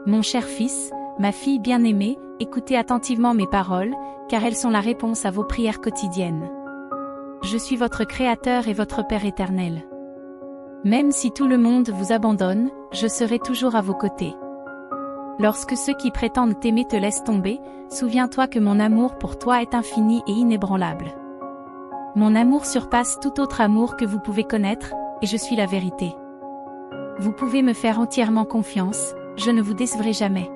Mon cher fils, ma fille bien-aimée, écoutez attentivement mes paroles, car elles sont la réponse à vos prières quotidiennes. Je suis votre Créateur et votre Père éternel. Même si tout le monde vous abandonne, je serai toujours à vos côtés. Lorsque ceux qui prétendent t'aimer te laissent tomber, souviens-toi que mon amour pour toi est infini et inébranlable. Mon amour surpasse tout autre amour que vous pouvez connaître, et je suis la vérité. Vous pouvez me faire entièrement confiance, je ne vous décevrai jamais.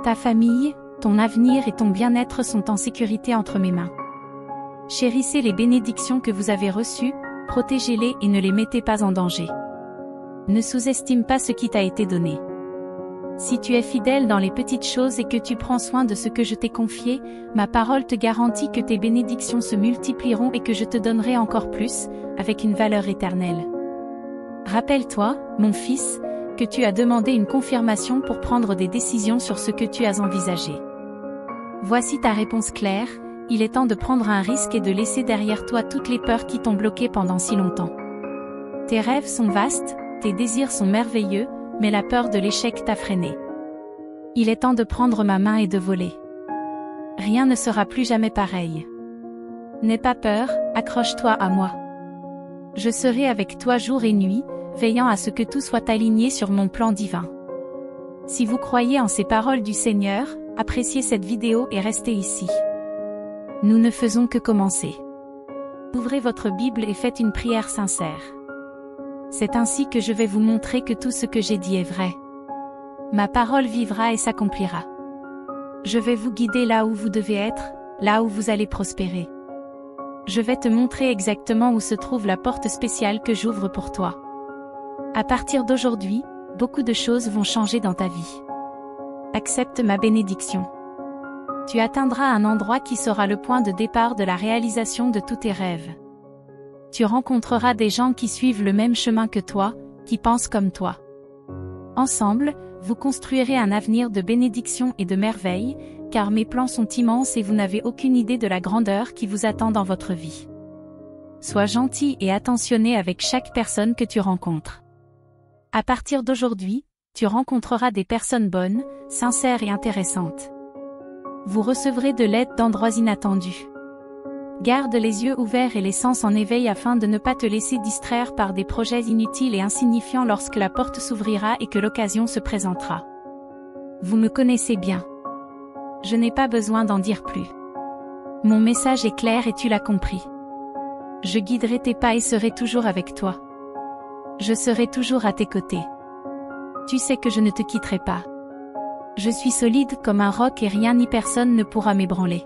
Ta famille, ton avenir et ton bien-être sont en sécurité entre mes mains. Chérissez les bénédictions que vous avez reçues, protégez-les et ne les mettez pas en danger. Ne sous-estime pas ce qui t'a été donné. Si tu es fidèle dans les petites choses et que tu prends soin de ce que je t'ai confié, ma parole te garantit que tes bénédictions se multiplieront et que je te donnerai encore plus, avec une valeur éternelle. Rappelle-toi, mon fils, que tu as demandé une confirmation pour prendre des décisions sur ce que tu as envisagé. Voici ta réponse claire, il est temps de prendre un risque et de laisser derrière toi toutes les peurs qui t'ont bloqué pendant si longtemps. Tes rêves sont vastes, tes désirs sont merveilleux, mais la peur de l'échec t'a freiné. Il est temps de prendre ma main et de voler. Rien ne sera plus jamais pareil. N'aie pas peur, accroche-toi à moi. Je serai avec toi jour et nuit, veillant à ce que tout soit aligné sur mon plan divin. Si vous croyez en ces paroles du Seigneur, appréciez cette vidéo et restez ici. Nous ne faisons que commencer. Ouvrez votre Bible et faites une prière sincère. C'est ainsi que je vais vous montrer que tout ce que j'ai dit est vrai. Ma parole vivra et s'accomplira. Je vais vous guider là où vous devez être, là où vous allez prospérer. Je vais te montrer exactement où se trouve la porte spéciale que j'ouvre pour toi. À partir d'aujourd'hui, beaucoup de choses vont changer dans ta vie. Accepte ma bénédiction. Tu atteindras un endroit qui sera le point de départ de la réalisation de tous tes rêves. Tu rencontreras des gens qui suivent le même chemin que toi, qui pensent comme toi. Ensemble, vous construirez un avenir de bénédiction et de merveille, car mes plans sont immenses et vous n'avez aucune idée de la grandeur qui vous attend dans votre vie. Sois gentil et attentionné avec chaque personne que tu rencontres. À partir d'aujourd'hui, tu rencontreras des personnes bonnes, sincères et intéressantes. Vous recevrez de l'aide d'endroits inattendus. Garde les yeux ouverts et les sens en éveil afin de ne pas te laisser distraire par des projets inutiles et insignifiants lorsque la porte s'ouvrira et que l'occasion se présentera. Vous me connaissez bien. Je n'ai pas besoin d'en dire plus. Mon message est clair et tu l'as compris. Je guiderai tes pas et serai toujours avec toi. Je serai toujours à tes côtés. Tu sais que je ne te quitterai pas. Je suis solide comme un roc et rien ni personne ne pourra m'ébranler.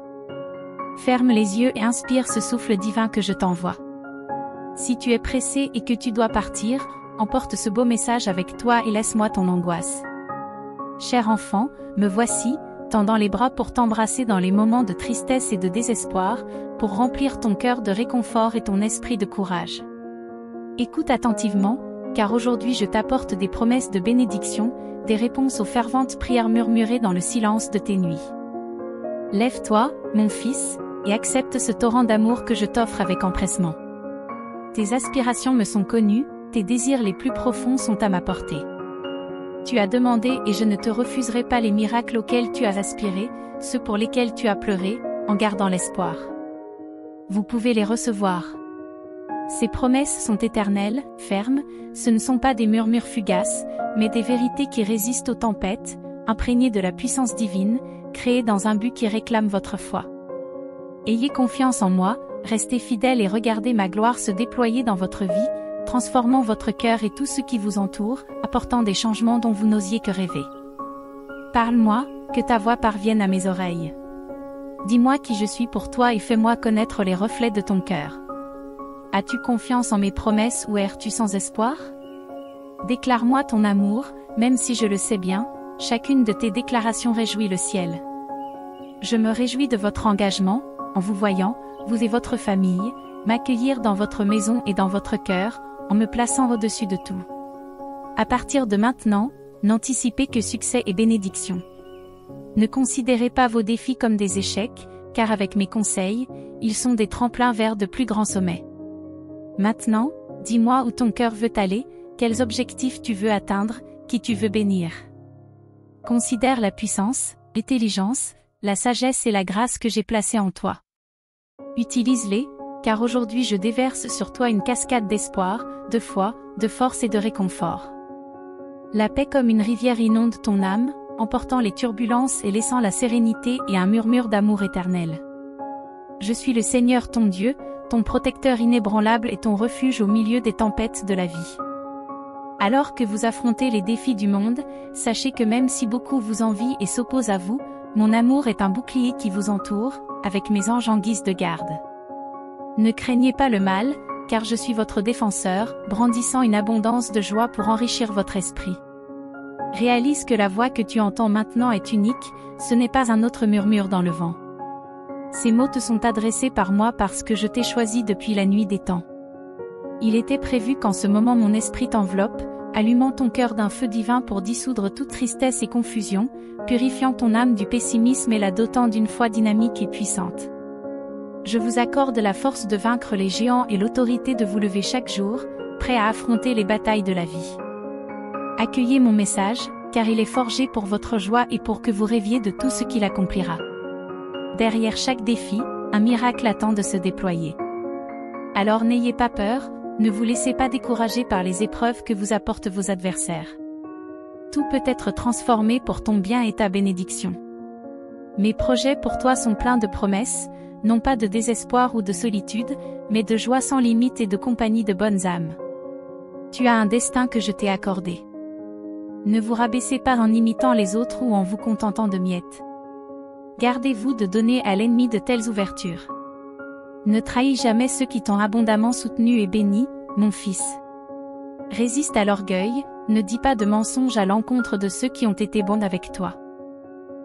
Ferme les yeux et inspire ce souffle divin que je t'envoie. Si tu es pressé et que tu dois partir, emporte ce beau message avec toi et laisse-moi ton angoisse. Cher enfant, me voici, tendant les bras pour t'embrasser dans les moments de tristesse et de désespoir, pour remplir ton cœur de réconfort et ton esprit de courage. Écoute attentivement, car aujourd'hui je t'apporte des promesses de bénédiction, des réponses aux ferventes prières murmurées dans le silence de tes nuits. Lève-toi, mon fils, et accepte ce torrent d'amour que je t'offre avec empressement. Tes aspirations me sont connues, tes désirs les plus profonds sont à ma portée. Tu as demandé et je ne te refuserai pas les miracles auxquels tu as aspiré, ceux pour lesquels tu as pleuré, en gardant l'espoir. Vous pouvez les recevoir. Ces promesses sont éternelles, fermes, ce ne sont pas des murmures fugaces, mais des vérités qui résistent aux tempêtes, imprégnées de la puissance divine, créées dans un but qui réclame votre foi. Ayez confiance en moi, restez fidèles et regardez ma gloire se déployer dans votre vie, transformant votre cœur et tout ce qui vous entoure, apportant des changements dont vous n'osiez que rêver. Parle-moi, que ta voix parvienne à mes oreilles. Dis-moi qui je suis pour toi et fais-moi connaître les reflets de ton cœur. As-tu confiance en mes promesses ou erres-tu sans espoir? Déclare-moi ton amour, même si je le sais bien, chacune de tes déclarations réjouit le ciel. Je me réjouis de votre engagement, en vous voyant, vous et votre famille, m'accueillir dans votre maison et dans votre cœur, en me plaçant au-dessus de tout. À partir de maintenant, n'anticipez que succès et bénédiction. Ne considérez pas vos défis comme des échecs, car avec mes conseils, ils sont des tremplins vers de plus grands sommets. Maintenant, dis-moi où ton cœur veut aller, quels objectifs tu veux atteindre, qui tu veux bénir. Considère la puissance, l'intelligence, la sagesse et la grâce que j'ai placées en toi. Utilise-les, car aujourd'hui je déverse sur toi une cascade d'espoir, de foi, de force et de réconfort. La paix comme une rivière inonde ton âme, emportant les turbulences et laissant la sérénité et un murmure d'amour éternel. Je suis le Seigneur ton Dieu, ton protecteur inébranlable et ton refuge au milieu des tempêtes de la vie. Alors que vous affrontez les défis du monde, sachez que même si beaucoup vous envient et s'opposent à vous, mon amour est un bouclier qui vous entoure, avec mes anges en guise de garde. Ne craignez pas le mal, car je suis votre défenseur, brandissant une abondance de joie pour enrichir votre esprit. Réalise que la voix que tu entends maintenant est unique, ce n'est pas un autre murmure dans le vent. Ces mots te sont adressés par moi parce que je t'ai choisi depuis la nuit des temps. Il était prévu qu'en ce moment mon esprit t'enveloppe, allumant ton cœur d'un feu divin pour dissoudre toute tristesse et confusion, purifiant ton âme du pessimisme et la dotant d'une foi dynamique et puissante. Je vous accorde la force de vaincre les géants et l'autorité de vous lever chaque jour, prêt à affronter les batailles de la vie. Accueillez mon message, car il est forgé pour votre joie et pour que vous rêviez de tout ce qu'il accomplira. Derrière chaque défi, un miracle attend de se déployer. Alors n'ayez pas peur, ne vous laissez pas décourager par les épreuves que vous apportent vos adversaires. Tout peut être transformé pour ton bien et ta bénédiction. Mes projets pour toi sont pleins de promesses, non pas de désespoir ou de solitude, mais de joie sans limite et de compagnie de bonnes âmes. Tu as un destin que je t'ai accordé. Ne vous rabaissez pas en imitant les autres ou en vous contentant de miettes. Gardez-vous de donner à l'ennemi de telles ouvertures. Ne trahis jamais ceux qui t'ont abondamment soutenu et béni, mon fils. Résiste à l'orgueil, ne dis pas de mensonges à l'encontre de ceux qui ont été bons avec toi.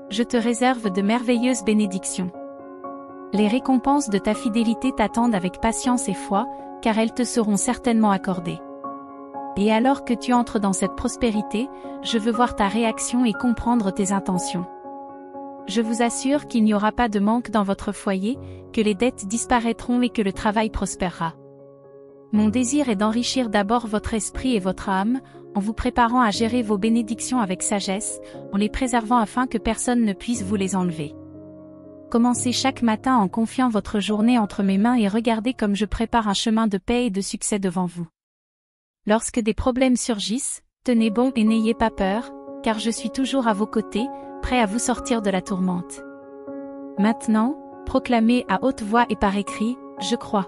Je te réserve de merveilleuses bénédictions. Les récompenses de ta fidélité t'attendent avec patience et foi, car elles te seront certainement accordées. Et alors que tu entres dans cette prospérité, je veux voir ta réaction et comprendre tes intentions. Je vous assure qu'il n'y aura pas de manque dans votre foyer, que les dettes disparaîtront et que le travail prospérera. Mon désir est d'enrichir d'abord votre esprit et votre âme, en vous préparant à gérer vos bénédictions avec sagesse, en les préservant afin que personne ne puisse vous les enlever. Commencez chaque matin en confiant votre journée entre mes mains et regardez comme je prépare un chemin de paix et de succès devant vous. Lorsque des problèmes surgissent, tenez bon et n'ayez pas peur, car je suis toujours à vos côtés, prêt à vous sortir de la tourmente. Maintenant, proclamez à haute voix et par écrit, je crois.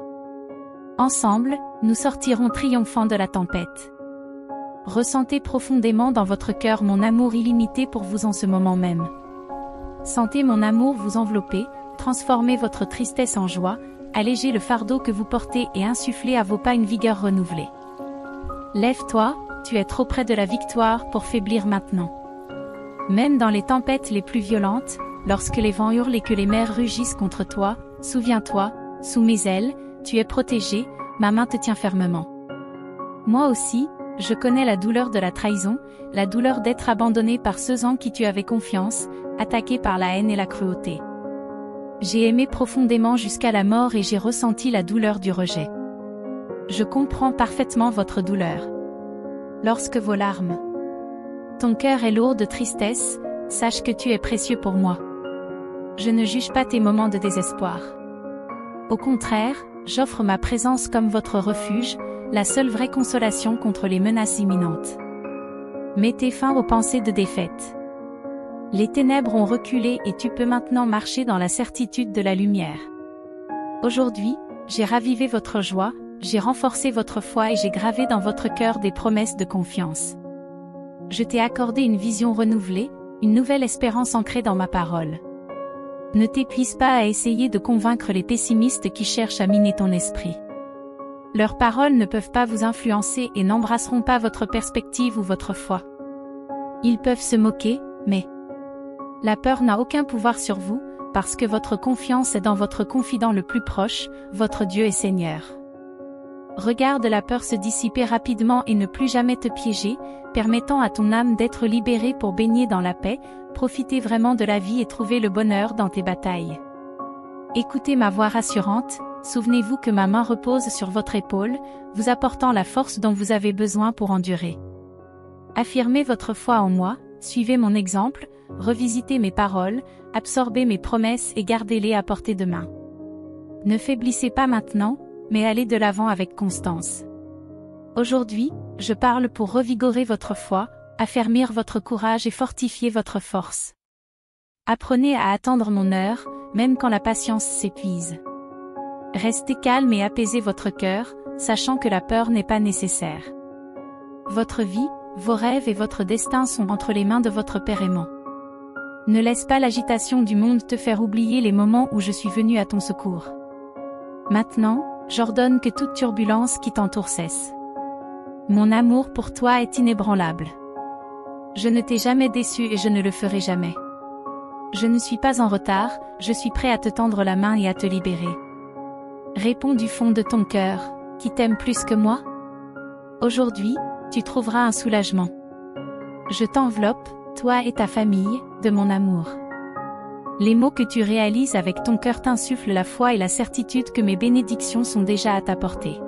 Ensemble, nous sortirons triomphants de la tempête. Ressentez profondément dans votre cœur mon amour illimité pour vous en ce moment même. Sentez mon amour vous envelopper, transformer votre tristesse en joie, alléger le fardeau que vous portez et insuffler à vos pas une vigueur renouvelée. Lève-toi, tu es trop près de la victoire pour faiblir maintenant. Même dans les tempêtes les plus violentes, lorsque les vents hurlent et que les mers rugissent contre toi, souviens-toi, sous mes ailes, tu es protégé, ma main te tient fermement. Moi aussi, je connais la douleur de la trahison, la douleur d'être abandonné par ceux en qui tu avais confiance, attaqué par la haine et la cruauté. J'ai aimé profondément jusqu'à la mort et j'ai ressenti la douleur du rejet. Je comprends parfaitement votre douleur. Lorsque vos larmes, ton cœur est lourd de tristesse, sache que tu es précieux pour moi. Je ne juge pas tes moments de désespoir. Au contraire, j'offre ma présence comme votre refuge, la seule vraie consolation contre les menaces imminentes. Mettez fin aux pensées de défaite. Les ténèbres ont reculé et tu peux maintenant marcher dans la certitude de la lumière. Aujourd'hui, j'ai ravivé votre joie, j'ai renforcé votre foi et j'ai gravé dans votre cœur des promesses de confiance. Je t'ai accordé une vision renouvelée, une nouvelle espérance ancrée dans ma parole. Ne t'épuise pas à essayer de convaincre les pessimistes qui cherchent à miner ton esprit. Leurs paroles ne peuvent pas vous influencer et n'embrasseront pas votre perspective ou votre foi. Ils peuvent se moquer, mais la peur n'a aucun pouvoir sur vous, parce que votre confiance est dans votre confident le plus proche, votre Dieu et Seigneur. Regarde la peur se dissiper rapidement et ne plus jamais te piéger, permettant à ton âme d'être libérée pour baigner dans la paix, profiter vraiment de la vie et trouver le bonheur dans tes batailles. Écoutez ma voix rassurante, souvenez-vous que ma main repose sur votre épaule, vous apportant la force dont vous avez besoin pour endurer. Affirmez votre foi en moi, suivez mon exemple, revisitez mes paroles, absorbez mes promesses et gardez-les à portée de main. Ne faiblissez pas maintenant, mais allez de l'avant avec constance. Aujourd'hui, je parle pour revigorer votre foi, affermir votre courage et fortifier votre force. Apprenez à attendre mon heure, même quand la patience s'épuise. Restez calme et apaisez votre cœur, sachant que la peur n'est pas nécessaire. Votre vie, vos rêves et votre destin sont entre les mains de votre Père aimant. Ne laisse pas l'agitation du monde te faire oublier les moments où je suis venu à ton secours. Maintenant, j'ordonne que toute turbulence qui t'entoure cesse. Mon amour pour toi est inébranlable. Je ne t'ai jamais déçu et je ne le ferai jamais. Je ne suis pas en retard, je suis prêt à te tendre la main et à te libérer. Réponds du fond de ton cœur, qui t'aime plus que moi? Aujourd'hui, tu trouveras un soulagement. Je t'enveloppe, toi et ta famille, de mon amour. Les mots que tu réalises avec ton cœur t'insufflent la foi et la certitude que mes bénédictions sont déjà à ta portée.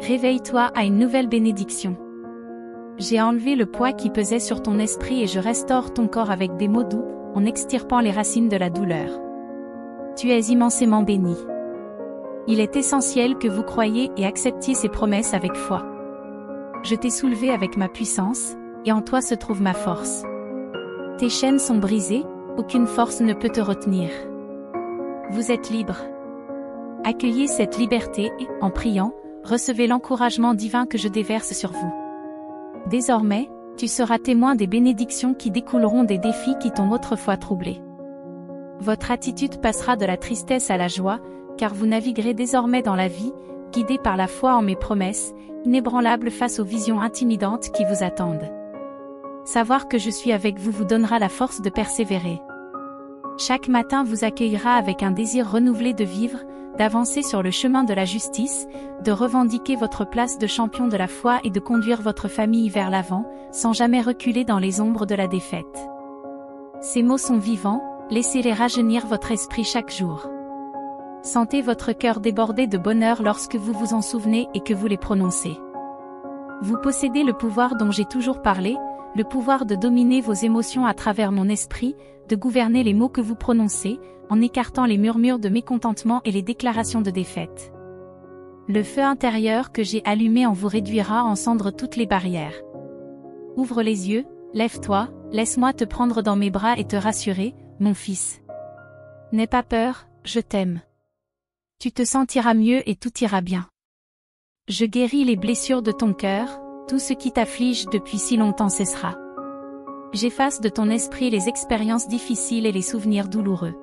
Réveille-toi à une nouvelle bénédiction. J'ai enlevé le poids qui pesait sur ton esprit et je restaure ton corps avec des mots doux, en extirpant les racines de la douleur. Tu es immensément béni. Il est essentiel que vous croyiez et acceptiez ces promesses avec foi. Je t'ai soulevé avec ma puissance, et en toi se trouve ma force. Tes chaînes sont brisées, aucune force ne peut te retenir. Vous êtes libre. Accueillez cette liberté et, en priant, recevez l'encouragement divin que je déverse sur vous. Désormais, tu seras témoin des bénédictions qui découleront des défis qui t'ont autrefois troublé. Votre attitude passera de la tristesse à la joie, car vous naviguerez désormais dans la vie, guidé par la foi en mes promesses, inébranlable face aux visions intimidantes qui vous attendent. Savoir que je suis avec vous vous donnera la force de persévérer. Chaque matin vous accueillera avec un désir renouvelé de vivre, d'avancer sur le chemin de la justice, de revendiquer votre place de champion de la foi et de conduire votre famille vers l'avant, sans jamais reculer dans les ombres de la défaite. Ces mots sont vivants, laissez-les rajeunir votre esprit chaque jour. Sentez votre cœur déborder de bonheur lorsque vous vous en souvenez et que vous les prononcez. Vous possédez le pouvoir dont j'ai toujours parlé, le pouvoir de dominer vos émotions à travers mon esprit, de gouverner les mots que vous prononcez, en écartant les murmures de mécontentement et les déclarations de défaite. Le feu intérieur que j'ai allumé en vous réduira en cendres toutes les barrières. Ouvre les yeux, lève-toi, laisse-moi te prendre dans mes bras et te rassurer, mon fils. N'aie pas peur, je t'aime. Tu te sentiras mieux et tout ira bien. Je guéris les blessures de ton cœur, tout ce qui t'afflige depuis si longtemps cessera. J'efface de ton esprit les expériences difficiles et les souvenirs douloureux.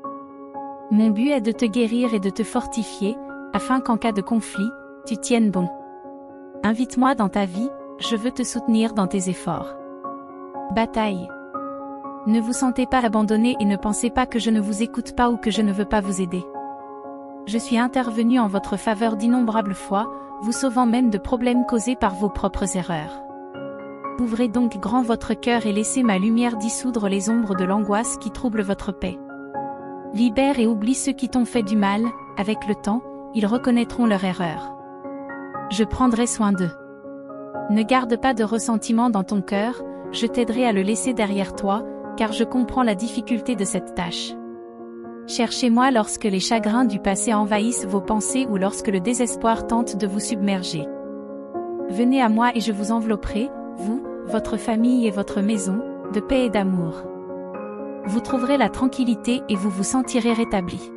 Mon but est de te guérir et de te fortifier, afin qu'en cas de conflit, tu tiennes bon. Invite-moi dans ta vie, je veux te soutenir dans tes efforts. Bataille. Ne vous sentez pas abandonné et ne pensez pas que je ne vous écoute pas ou que je ne veux pas vous aider. Je suis intervenu en votre faveur d'innombrables fois, vous sauvant même de problèmes causés par vos propres erreurs. Ouvrez donc grand votre cœur et laissez ma lumière dissoudre les ombres de l'angoisse qui troublent votre paix. Libère et oublie ceux qui t'ont fait du mal, avec le temps, ils reconnaîtront leur erreur. Je prendrai soin d'eux. Ne garde pas de ressentiment dans ton cœur, je t'aiderai à le laisser derrière toi, car je comprends la difficulté de cette tâche. Cherchez-moi lorsque les chagrins du passé envahissent vos pensées ou lorsque le désespoir tente de vous submerger. Venez à moi et je vous envelopperai, vous, votre famille et votre maison, de paix et d'amour. Vous trouverez la tranquillité et vous vous sentirez rétabli.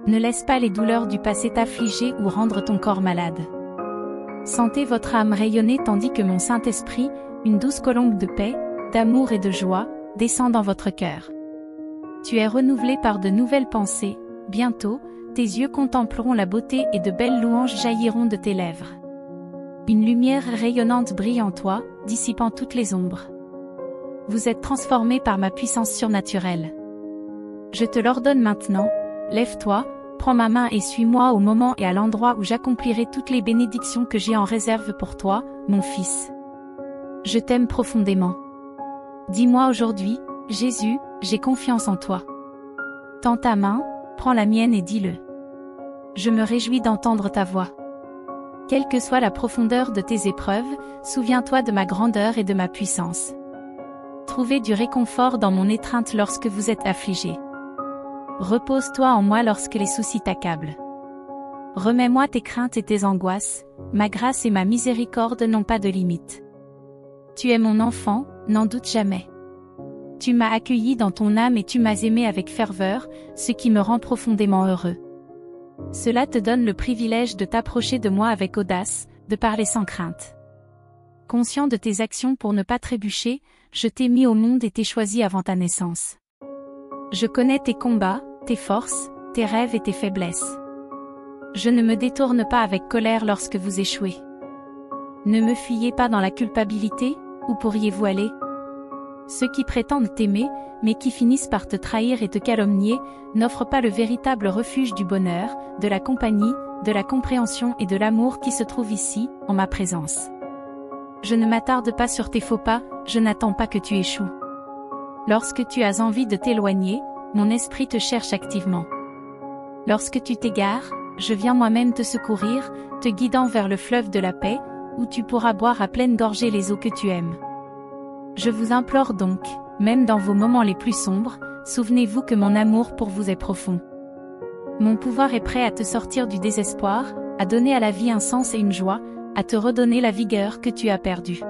Ne laisse pas les douleurs du passé t'affliger ou rendre ton corps malade. Sentez votre âme rayonner tandis que mon Saint-Esprit, une douce colombe de paix, d'amour et de joie, descend dans votre cœur. Tu es renouvelé par de nouvelles pensées, bientôt, tes yeux contempleront la beauté et de belles louanges jailliront de tes lèvres. Une lumière rayonnante brille en toi, dissipant toutes les ombres. Vous êtes transformé par ma puissance surnaturelle. Je te l'ordonne maintenant, lève-toi, prends ma main et suis-moi au moment et à l'endroit où j'accomplirai toutes les bénédictions que j'ai en réserve pour toi, mon fils. Je t'aime profondément. Dis-moi aujourd'hui, Jésus, j'ai confiance en toi. Tends ta main, prends la mienne et dis-le. Je me réjouis d'entendre ta voix. Quelle que soit la profondeur de tes épreuves, souviens-toi de ma grandeur et de ma puissance. Trouvez du réconfort dans mon étreinte lorsque vous êtes affligé. Repose-toi en moi lorsque les soucis t'accablent. Remets-moi tes craintes et tes angoisses, ma grâce et ma miséricorde n'ont pas de limite. Tu es mon enfant, n'en doute jamais. Tu m'as accueilli dans ton âme et tu m'as aimé avec ferveur, ce qui me rend profondément heureux. Cela te donne le privilège de t'approcher de moi avec audace, de parler sans crainte. Conscient de tes actions pour ne pas trébucher, je t'ai mis au monde et t'ai choisi avant ta naissance. Je connais tes combats, tes forces, tes rêves et tes faiblesses. Je ne me détourne pas avec colère lorsque vous échouez. Ne me fuyez pas dans la culpabilité, où pourriez-vous aller? Ceux qui prétendent t'aimer, mais qui finissent par te trahir et te calomnier, n'offrent pas le véritable refuge du bonheur, de la compagnie, de la compréhension et de l'amour qui se trouve ici, en ma présence. Je ne m'attarde pas sur tes faux pas, je n'attends pas que tu échoues. Lorsque tu as envie de t'éloigner, mon esprit te cherche activement. Lorsque tu t'égares, je viens moi-même te secourir, te guidant vers le fleuve de la paix, où tu pourras boire à pleine gorgée les eaux que tu aimes. Je vous implore donc, même dans vos moments les plus sombres, souvenez-vous que mon amour pour vous est profond. Mon pouvoir est prêt à te sortir du désespoir, à donner à la vie un sens et une joie, à te redonner la vigueur que tu as perdue.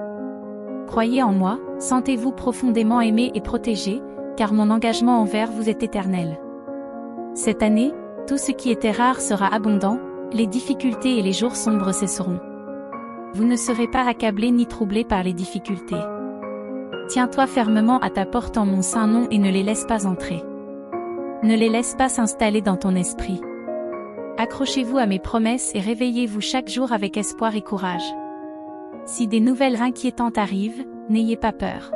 Croyez en moi, sentez-vous profondément aimé et protégé, car mon engagement envers vous est éternel. Cette année, tout ce qui était rare sera abondant, les difficultés et les jours sombres cesseront. Vous ne serez pas accablé ni troublé par les difficultés. Tiens-toi fermement à ta porte en mon saint nom et ne les laisse pas entrer. Ne les laisse pas s'installer dans ton esprit. Accrochez-vous à mes promesses et réveillez-vous chaque jour avec espoir et courage. Si des nouvelles inquiétantes arrivent, n'ayez pas peur.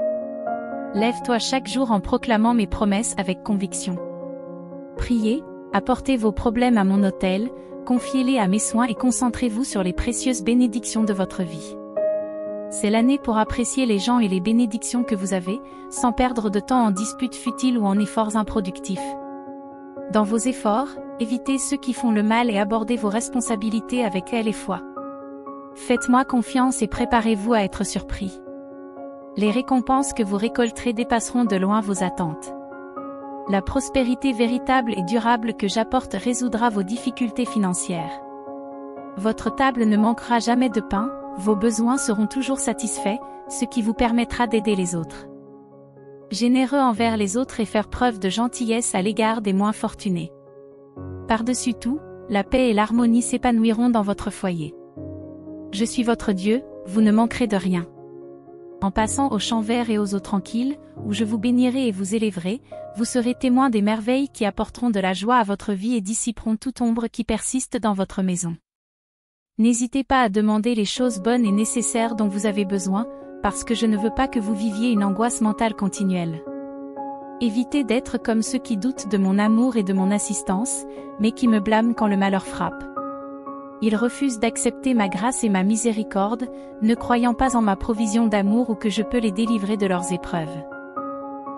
Lève-toi chaque jour en proclamant mes promesses avec conviction. Priez, apportez vos problèmes à mon autel, confiez-les à mes soins et concentrez-vous sur les précieuses bénédictions de votre vie. C'est l'année pour apprécier les gens et les bénédictions que vous avez, sans perdre de temps en disputes futiles ou en efforts improductifs. Dans vos efforts, évitez ceux qui font le mal et abordez vos responsabilités avec aile et foi. Faites-moi confiance et préparez-vous à être surpris. Les récompenses que vous récolterez dépasseront de loin vos attentes. La prospérité véritable et durable que j'apporte résoudra vos difficultés financières. Votre table ne manquera jamais de pain, vos besoins seront toujours satisfaits, ce qui vous permettra d'aider les autres. Généreux envers les autres et faire preuve de gentillesse à l'égard des moins fortunés. Par-dessus tout, la paix et l'harmonie s'épanouiront dans votre foyer. Je suis votre Dieu, vous ne manquerez de rien. En passant aux champs verts et aux eaux tranquilles, où je vous bénirai et vous élèverai, vous serez témoins des merveilles qui apporteront de la joie à votre vie et dissiperont toute ombre qui persiste dans votre maison. N'hésitez pas à demander les choses bonnes et nécessaires dont vous avez besoin, parce que je ne veux pas que vous viviez une angoisse mentale continuelle. Évitez d'être comme ceux qui doutent de mon amour et de mon assistance, mais qui me blâment quand le malheur frappe. Ils refusent d'accepter ma grâce et ma miséricorde, ne croyant pas en ma provision d'amour ou que je peux les délivrer de leurs épreuves.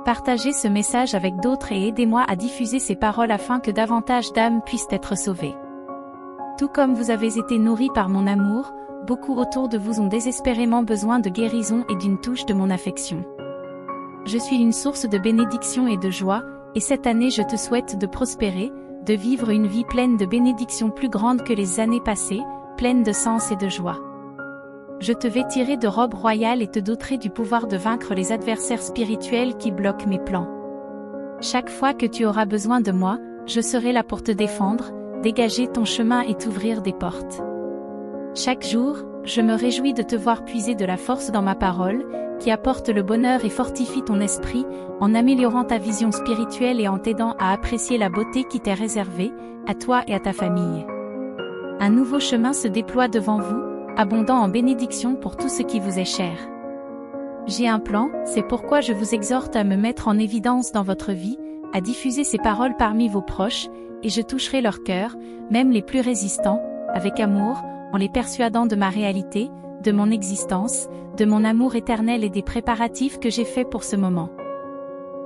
Partagez ce message avec d'autres et aidez-moi à diffuser ces paroles afin que davantage d'âmes puissent être sauvées. Tout comme vous avez été nourris par mon amour, beaucoup autour de vous ont désespérément besoin de guérison et d'une touche de mon affection. Je suis une source de bénédiction et de joie, et cette année je te souhaite de prospérer, de vivre une vie pleine de bénédictions plus grandes que les années passées, pleine de sens et de joie. Je te vêtirai de robes royales et te doterai du pouvoir de vaincre les adversaires spirituels qui bloquent mes plans. Chaque fois que tu auras besoin de moi, je serai là pour te défendre, dégager ton chemin et t'ouvrir des portes. Chaque jour, je me réjouis de te voir puiser de la force dans ma parole, qui apporte le bonheur et fortifie ton esprit, en améliorant ta vision spirituelle et en t'aidant à apprécier la beauté qui t'est réservée, à toi et à ta famille. Un nouveau chemin se déploie devant vous, abondant en bénédictions pour tout ce qui vous est cher. J'ai un plan, c'est pourquoi je vous exhorte à me mettre en évidence dans votre vie, à diffuser ces paroles parmi vos proches, et je toucherai leur cœur, même les plus résistants, avec amour, en les persuadant de ma réalité, de mon existence, de mon amour éternel et des préparatifs que j'ai faits pour ce moment.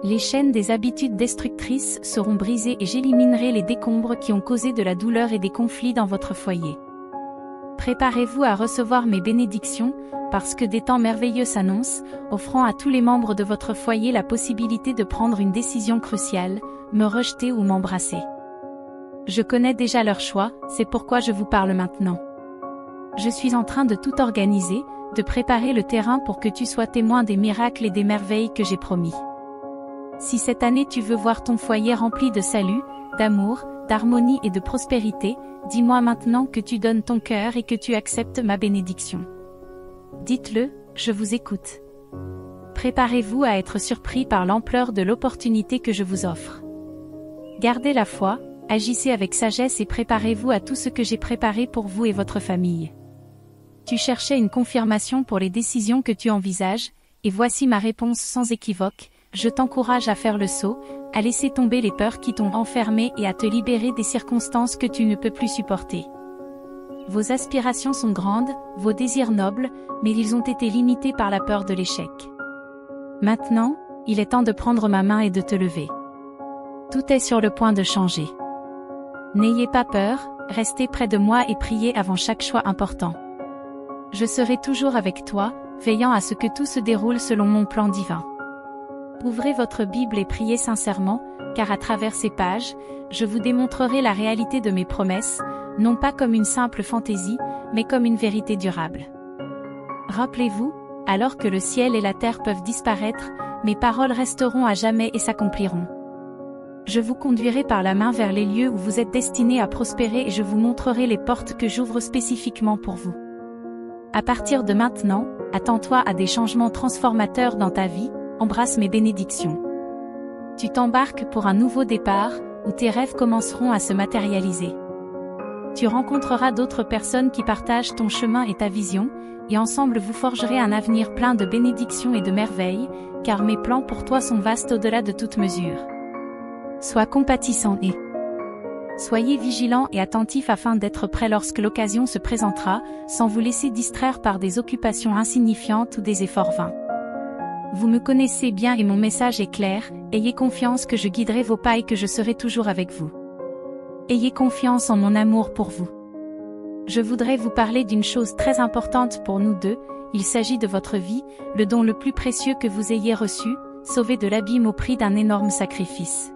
Les chaînes des habitudes destructrices seront brisées et j'éliminerai les décombres qui ont causé de la douleur et des conflits dans votre foyer. Préparez-vous à recevoir mes bénédictions, parce que des temps merveilleux s'annoncent, offrant à tous les membres de votre foyer la possibilité de prendre une décision cruciale, me rejeter ou m'embrasser. Je connais déjà leur choix, c'est pourquoi je vous parle maintenant. Je suis en train de tout organiser, de préparer le terrain pour que tu sois témoin des miracles et des merveilles que j'ai promis. Si cette année tu veux voir ton foyer rempli de salut, d'amour, d'harmonie et de prospérité, dis-moi maintenant que tu donnes ton cœur et que tu acceptes ma bénédiction. Dites-le, je vous écoute. Préparez-vous à être surpris par l'ampleur de l'opportunité que je vous offre. Gardez la foi, agissez avec sagesse et préparez-vous à tout ce que j'ai préparé pour vous et votre famille. Tu cherchais une confirmation pour les décisions que tu envisages, et voici ma réponse sans équivoque. Je t'encourage à faire le saut, à laisser tomber les peurs qui t'ont enfermé et à te libérer des circonstances que tu ne peux plus supporter. Vos aspirations sont grandes, vos désirs nobles, mais ils ont été limités par la peur de l'échec. Maintenant, il est temps de prendre ma main et de te lever. Tout est sur le point de changer. N'ayez pas peur, restez près de moi et priez avant chaque choix important. Je serai toujours avec toi, veillant à ce que tout se déroule selon mon plan divin. Ouvrez votre Bible et priez sincèrement, car à travers ces pages, je vous démontrerai la réalité de mes promesses, non pas comme une simple fantaisie, mais comme une vérité durable. Rappelez-vous, alors que le ciel et la terre peuvent disparaître, mes paroles resteront à jamais et s'accompliront. Je vous conduirai par la main vers les lieux où vous êtes destinés à prospérer et je vous montrerai les portes que j'ouvre spécifiquement pour vous. À partir de maintenant, attends-toi à des changements transformateurs dans ta vie, embrasse mes bénédictions. Tu t'embarques pour un nouveau départ, où tes rêves commenceront à se matérialiser. Tu rencontreras d'autres personnes qui partagent ton chemin et ta vision, et ensemble vous forgerez un avenir plein de bénédictions et de merveilles, car mes plans pour toi sont vastes au-delà de toute mesure. Sois compatissant et soyez vigilants et attentifs afin d'être prêts lorsque l'occasion se présentera, sans vous laisser distraire par des occupations insignifiantes ou des efforts vains. Vous me connaissez bien et mon message est clair, ayez confiance que je guiderai vos pas et que je serai toujours avec vous. Ayez confiance en mon amour pour vous. Je voudrais vous parler d'une chose très importante pour nous deux, il s'agit de votre vie, le don le plus précieux que vous ayez reçu, sauvé de l'abîme au prix d'un énorme sacrifice.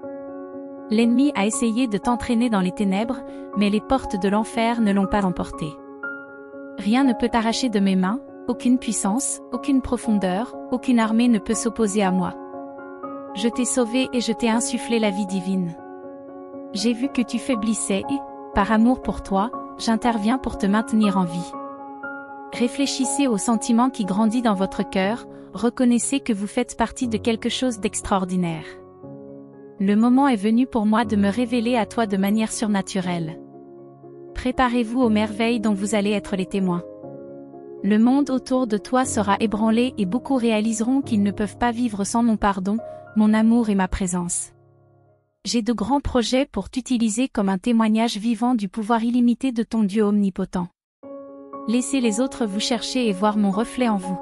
L'ennemi a essayé de t'entraîner dans les ténèbres, mais les portes de l'enfer ne l'ont pas emporté. Rien ne peut t'arracher de mes mains, aucune puissance, aucune profondeur, aucune armée ne peut s'opposer à moi. Je t'ai sauvé et je t'ai insufflé la vie divine. J'ai vu que tu faiblissais et, par amour pour toi, j'interviens pour te maintenir en vie. Réfléchissez au sentiment qui grandit dans votre cœur, reconnaissez que vous faites partie de quelque chose d'extraordinaire. Le moment est venu pour moi de me révéler à toi de manière surnaturelle. Préparez-vous aux merveilles dont vous allez être les témoins. Le monde autour de toi sera ébranlé et beaucoup réaliseront qu'ils ne peuvent pas vivre sans mon pardon, mon amour et ma présence. J'ai de grands projets pour t'utiliser comme un témoignage vivant du pouvoir illimité de ton Dieu omnipotent. Laissez les autres vous chercher et voir mon reflet en vous.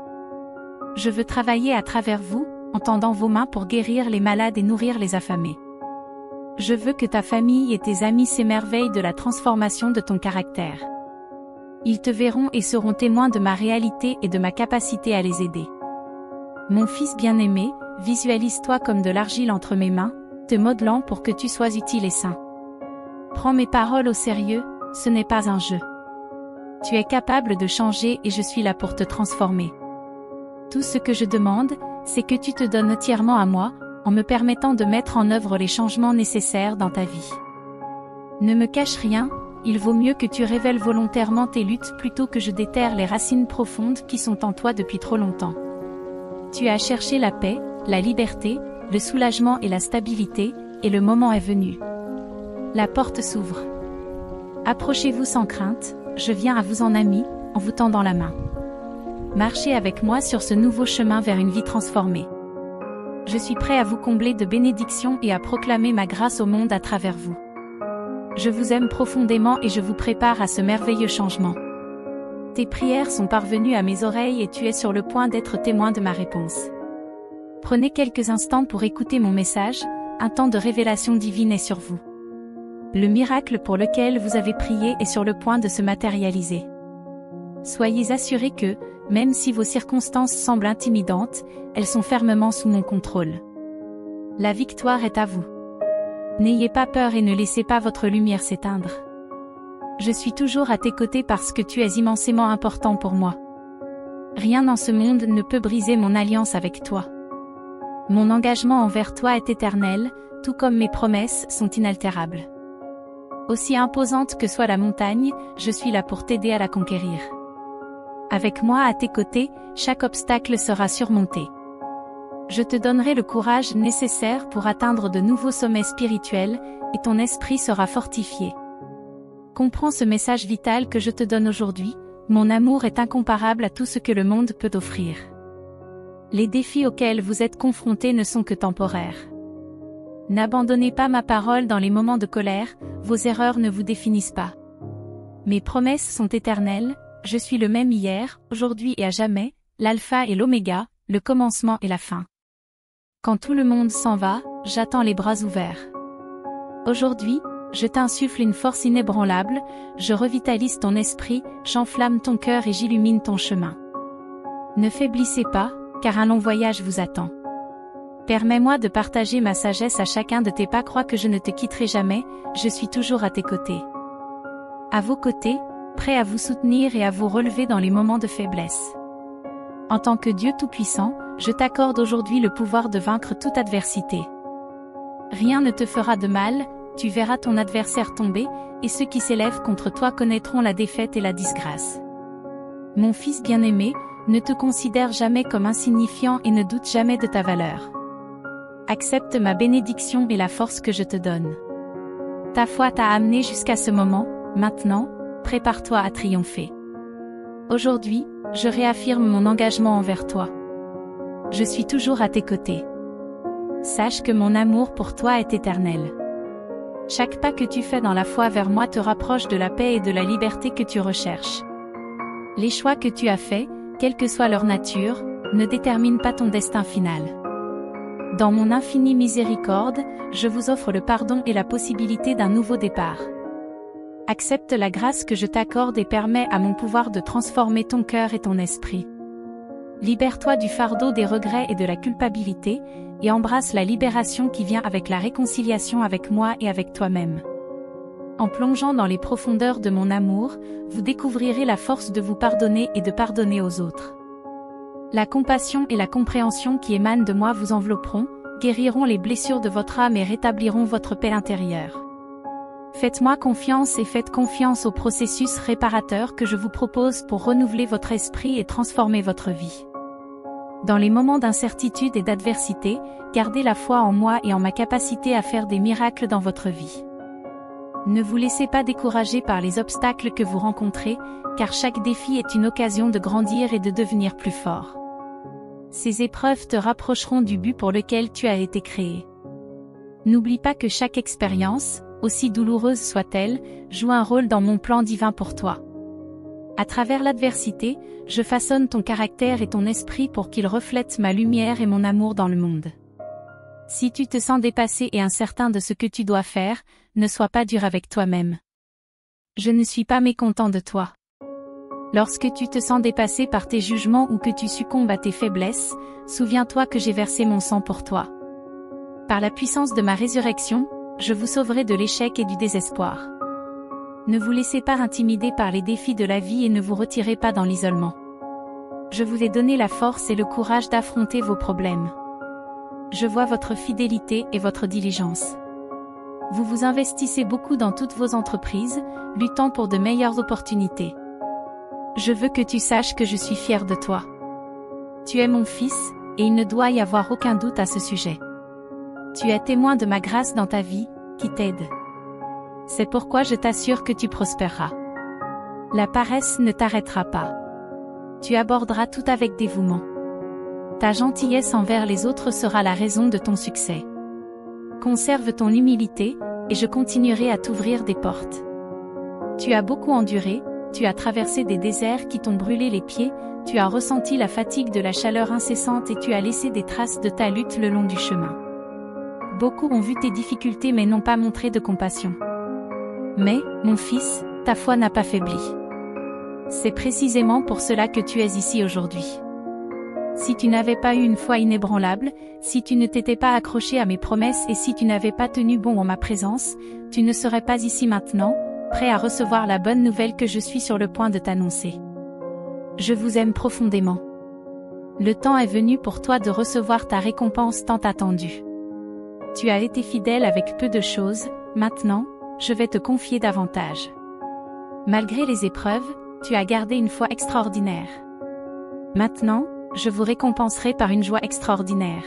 Je veux travailler à travers vous, en tendant vos mains pour guérir les malades et nourrir les affamés. Je veux que ta famille et tes amis s'émerveillent de la transformation de ton caractère. Ils te verront et seront témoins de ma réalité et de ma capacité à les aider. Mon fils bien-aimé, visualise-toi comme de l'argile entre mes mains, te modelant pour que tu sois utile et sain. Prends mes paroles au sérieux, ce n'est pas un jeu. Tu es capable de changer et je suis là pour te transformer. Tout ce que je demande, c'est que tu te donnes entièrement à moi, en me permettant de mettre en œuvre les changements nécessaires dans ta vie. Ne me cache rien, il vaut mieux que tu révèles volontairement tes luttes plutôt que je déterre les racines profondes qui sont en toi depuis trop longtemps. Tu as cherché la paix, la liberté, le soulagement et la stabilité, et le moment est venu. La porte s'ouvre. Approchez-vous sans crainte, je viens à vous en ami, en vous tendant la main. Marchez avec moi sur ce nouveau chemin vers une vie transformée. Je suis prêt à vous combler de bénédictions et à proclamer ma grâce au monde à travers vous. Je vous aime profondément et je vous prépare à ce merveilleux changement. Tes prières sont parvenues à mes oreilles et tu es sur le point d'être témoin de ma réponse. Prenez quelques instants pour écouter mon message, un temps de révélation divine est sur vous. Le miracle pour lequel vous avez prié est sur le point de se matérialiser. Soyez assurés que, même si vos circonstances semblent intimidantes, elles sont fermement sous mon contrôle. La victoire est à vous. N'ayez pas peur et ne laissez pas votre lumière s'éteindre. Je suis toujours à tes côtés parce que tu es immensément important pour moi. Rien dans ce monde ne peut briser mon alliance avec toi. Mon engagement envers toi est éternel, tout comme mes promesses sont inaltérables. Aussi imposante que soit la montagne, je suis là pour t'aider à la conquérir. Avec moi à tes côtés, chaque obstacle sera surmonté. Je te donnerai le courage nécessaire pour atteindre de nouveaux sommets spirituels, et ton esprit sera fortifié. Comprends ce message vital que je te donne aujourd'hui, mon amour est incomparable à tout ce que le monde peut offrir. Les défis auxquels vous êtes confrontés ne sont que temporaires. N'abandonnez pas ma parole dans les moments de colère, vos erreurs ne vous définissent pas. Mes promesses sont éternelles, je suis le même hier, aujourd'hui et à jamais, l'alpha et l'oméga, le commencement et la fin. Quand tout le monde s'en va, j'attends les bras ouverts. Aujourd'hui, je t'insuffle une force inébranlable, je revitalise ton esprit, j'enflamme ton cœur et j'illumine ton chemin. Ne faiblissez pas, car un long voyage vous attend. Permets-moi de partager ma sagesse à chacun de tes pas, crois que je ne te quitterai jamais, je suis toujours à tes côtés. À vos côtés, prêt à vous soutenir et à vous relever dans les moments de faiblesse. En tant que Dieu Tout-Puissant, je t'accorde aujourd'hui le pouvoir de vaincre toute adversité. Rien ne te fera de mal, tu verras ton adversaire tomber, et ceux qui s'élèvent contre toi connaîtront la défaite et la disgrâce. Mon fils bien-aimé, ne te considère jamais comme insignifiant et ne doute jamais de ta valeur. Accepte ma bénédiction et la force que je te donne. Ta foi t'a amené jusqu'à ce moment, maintenant, prépare-toi à triompher. Aujourd'hui, je réaffirme mon engagement envers toi. Je suis toujours à tes côtés. Sache que mon amour pour toi est éternel. Chaque pas que tu fais dans la foi vers moi te rapproche de la paix et de la liberté que tu recherches. Les choix que tu as faits, quelle que soit leur nature, ne déterminent pas ton destin final. Dans mon infinie miséricorde, je vous offre le pardon et la possibilité d'un nouveau départ. Accepte la grâce que je t'accorde et permets à mon pouvoir de transformer ton cœur et ton esprit. Libère-toi du fardeau des regrets et de la culpabilité, et embrasse la libération qui vient avec la réconciliation avec moi et avec toi-même. En plongeant dans les profondeurs de mon amour, vous découvrirez la force de vous pardonner et de pardonner aux autres. La compassion et la compréhension qui émanent de moi vous envelopperont, guériront les blessures de votre âme et rétabliront votre paix intérieure. Faites-moi confiance et faites confiance au processus réparateur que je vous propose pour renouveler votre esprit et transformer votre vie. Dans les moments d'incertitude et d'adversité, gardez la foi en moi et en ma capacité à faire des miracles dans votre vie. Ne vous laissez pas décourager par les obstacles que vous rencontrez, car chaque défi est une occasion de grandir et de devenir plus fort. Ces épreuves te rapprocheront du but pour lequel tu as été créé. N'oublie pas que chaque expérience, aussi douloureuse soit-elle, joue un rôle dans mon plan divin pour toi. À travers l'adversité, je façonne ton caractère et ton esprit pour qu'ils reflètent ma lumière et mon amour dans le monde. Si tu te sens dépassé et incertain de ce que tu dois faire, ne sois pas dur avec toi-même. Je ne suis pas mécontent de toi. Lorsque tu te sens dépassé par tes jugements ou que tu succombes à tes faiblesses, souviens-toi que j'ai versé mon sang pour toi. Par la puissance de ma résurrection, je vous sauverai de l'échec et du désespoir. Ne vous laissez pas intimider par les défis de la vie et ne vous retirez pas dans l'isolement. Je vous ai donné la force et le courage d'affronter vos problèmes. Je vois votre fidélité et votre diligence. Vous vous investissez beaucoup dans toutes vos entreprises, luttant pour de meilleures opportunités. Je veux que tu saches que je suis fier de toi. Tu es mon fils, et il ne doit y avoir aucun doute à ce sujet. Tu es témoin de ma grâce dans ta vie, qui t'aide. C'est pourquoi je t'assure que tu prospéreras. La paresse ne t'arrêtera pas. Tu aborderas tout avec dévouement. Ta gentillesse envers les autres sera la raison de ton succès. Conserve ton humilité, et je continuerai à t'ouvrir des portes. Tu as beaucoup enduré, tu as traversé des déserts qui t'ont brûlé les pieds, tu as ressenti la fatigue de la chaleur incessante et tu as laissé des traces de ta lutte le long du chemin. Beaucoup ont vu tes difficultés mais n'ont pas montré de compassion. Mais, mon fils, ta foi n'a pas faibli. C'est précisément pour cela que tu es ici aujourd'hui. Si tu n'avais pas eu une foi inébranlable, si tu ne t'étais pas accroché à mes promesses et si tu n'avais pas tenu bon en ma présence, tu ne serais pas ici maintenant, prêt à recevoir la bonne nouvelle que je suis sur le point de t'annoncer. Je vous aime profondément. Le temps est venu pour toi de recevoir ta récompense tant attendue. Tu as été fidèle avec peu de choses, maintenant, je vais te confier davantage. Malgré les épreuves, tu as gardé une foi extraordinaire. Maintenant, je vous récompenserai par une joie extraordinaire.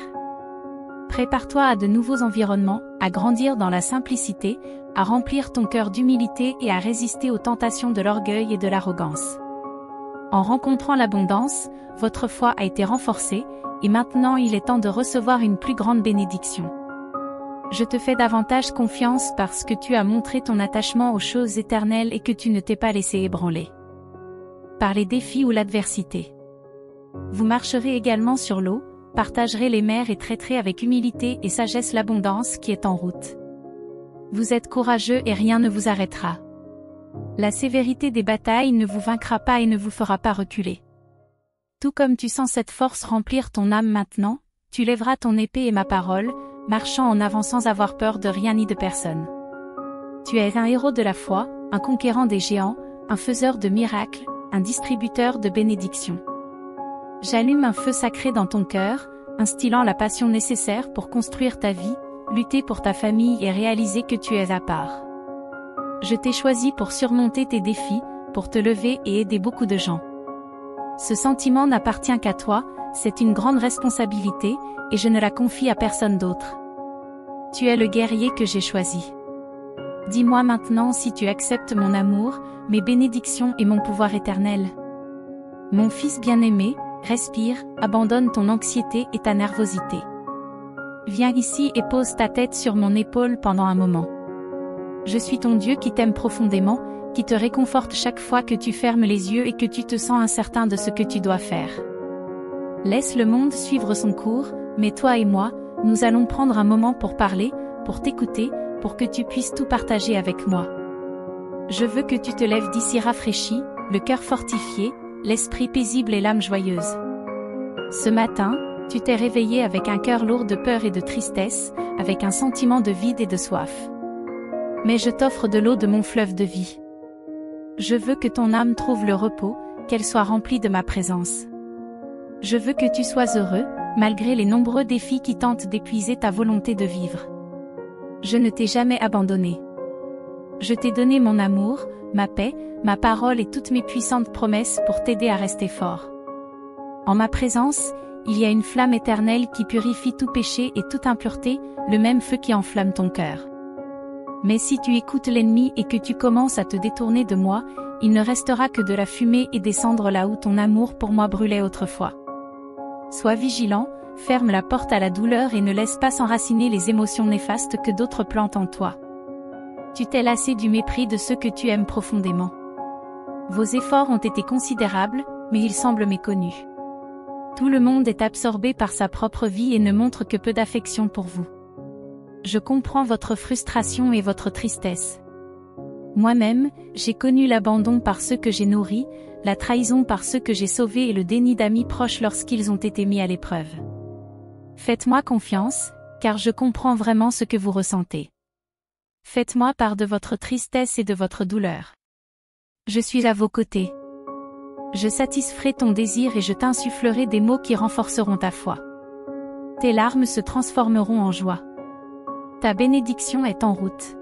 Prépare-toi à de nouveaux environnements, à grandir dans la simplicité, à remplir ton cœur d'humilité et à résister aux tentations de l'orgueil et de l'arrogance. En rencontrant l'abondance, votre foi a été renforcée, et maintenant il est temps de recevoir une plus grande bénédiction. Je te fais davantage confiance parce que tu as montré ton attachement aux choses éternelles et que tu ne t'es pas laissé ébranler par les défis ou l'adversité. Vous marcherez également sur l'eau, partagerez les mers et traiterez avec humilité et sagesse l'abondance qui est en route. Vous êtes courageux et rien ne vous arrêtera. La sévérité des batailles ne vous vaincra pas et ne vous fera pas reculer. Tout comme tu sens cette force remplir ton âme maintenant, tu lèveras ton épée et ma parole, marchant en avant sans avoir peur de rien ni de personne. Tu es un héros de la foi, un conquérant des géants, un faiseur de miracles, un distributeur de bénédictions. J'allume un feu sacré dans ton cœur, instillant la passion nécessaire pour construire ta vie, lutter pour ta famille et réaliser que tu es à part. Je t'ai choisi pour surmonter tes défis, pour te lever et aider beaucoup de gens. Ce sentiment n'appartient qu'à toi, c'est une grande responsabilité, et je ne la confie à personne d'autre. Tu es le guerrier que j'ai choisi. Dis-moi maintenant si tu acceptes mon amour, mes bénédictions et mon pouvoir éternel. Mon fils bien-aimé, respire, abandonne ton anxiété et ta nervosité. Viens ici et pose ta tête sur mon épaule pendant un moment. Je suis ton Dieu qui t'aime profondément, qui te réconforte chaque fois que tu fermes les yeux et que tu te sens incertain de ce que tu dois faire. Laisse le monde suivre son cours, mais toi et moi, nous allons prendre un moment pour parler, pour t'écouter, pour que tu puisses tout partager avec moi. Je veux que tu te lèves d'ici rafraîchi, le cœur fortifié, l'esprit paisible et l'âme joyeuse. Ce matin, tu t'es réveillé avec un cœur lourd de peur et de tristesse, avec un sentiment de vide et de soif. Mais je t'offre de l'eau de mon fleuve de vie. Je veux que ton âme trouve le repos, qu'elle soit remplie de ma présence. Je veux que tu sois heureux, malgré les nombreux défis qui tentent d'épuiser ta volonté de vivre. Je ne t'ai jamais abandonné. Je t'ai donné mon amour, ma paix, ma parole et toutes mes puissantes promesses pour t'aider à rester fort. En ma présence, il y a une flamme éternelle qui purifie tout péché et toute impureté, le même feu qui enflamme ton cœur. Mais si tu écoutes l'ennemi et que tu commences à te détourner de moi, il ne restera que de la fumée et des cendres là où ton amour pour moi brûlait autrefois. Sois vigilant, ferme la porte à la douleur et ne laisse pas s'enraciner les émotions néfastes que d'autres plantent en toi. Tu t'es lassé du mépris de ceux que tu aimes profondément. Vos efforts ont été considérables, mais ils semblent méconnus. Tout le monde est absorbé par sa propre vie et ne montre que peu d'affection pour vous. Je comprends votre frustration et votre tristesse. Moi-même, j'ai connu l'abandon par ceux que j'ai nourris, la trahison par ceux que j'ai sauvés et le déni d'amis proches lorsqu'ils ont été mis à l'épreuve. Faites-moi confiance, car je comprends vraiment ce que vous ressentez. Faites-moi part de votre tristesse et de votre douleur. Je suis à vos côtés. Je satisferai ton désir et je t'insufflerai des mots qui renforceront ta foi. Tes larmes se transformeront en joie. Ta bénédiction est en route.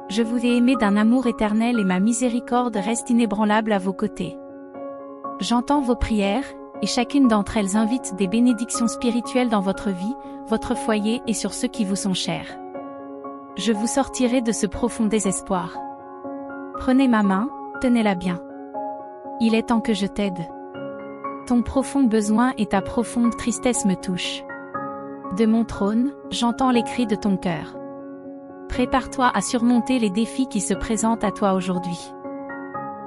Je vous ai aimé d'un amour éternel et ma miséricorde reste inébranlable à vos côtés. J'entends vos prières, et chacune d'entre elles invite des bénédictions spirituelles dans votre vie, votre foyer et sur ceux qui vous sont chers. Je vous sortirai de ce profond désespoir. Prenez ma main, tenez-la bien. Il est temps que je t'aide. Ton profond besoin et ta profonde tristesse me touchent. De mon trône, j'entends les cris de ton cœur. Prépare-toi à surmonter les défis qui se présentent à toi aujourd'hui.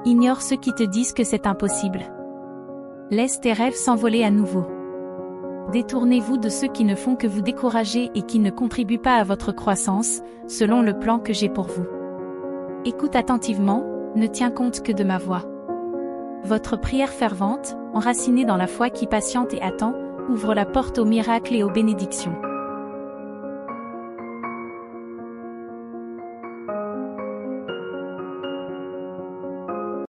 Ignore ceux qui te disent que c'est impossible. Laisse tes rêves s'envoler à nouveau. Détournez-vous de ceux qui ne font que vous décourager et qui ne contribuent pas à votre croissance, selon le plan que j'ai pour vous. Écoute attentivement, ne tiens compte que de ma voix. Votre prière fervente, enracinée dans la foi qui patiente et attend, ouvre la porte aux miracles et aux bénédictions.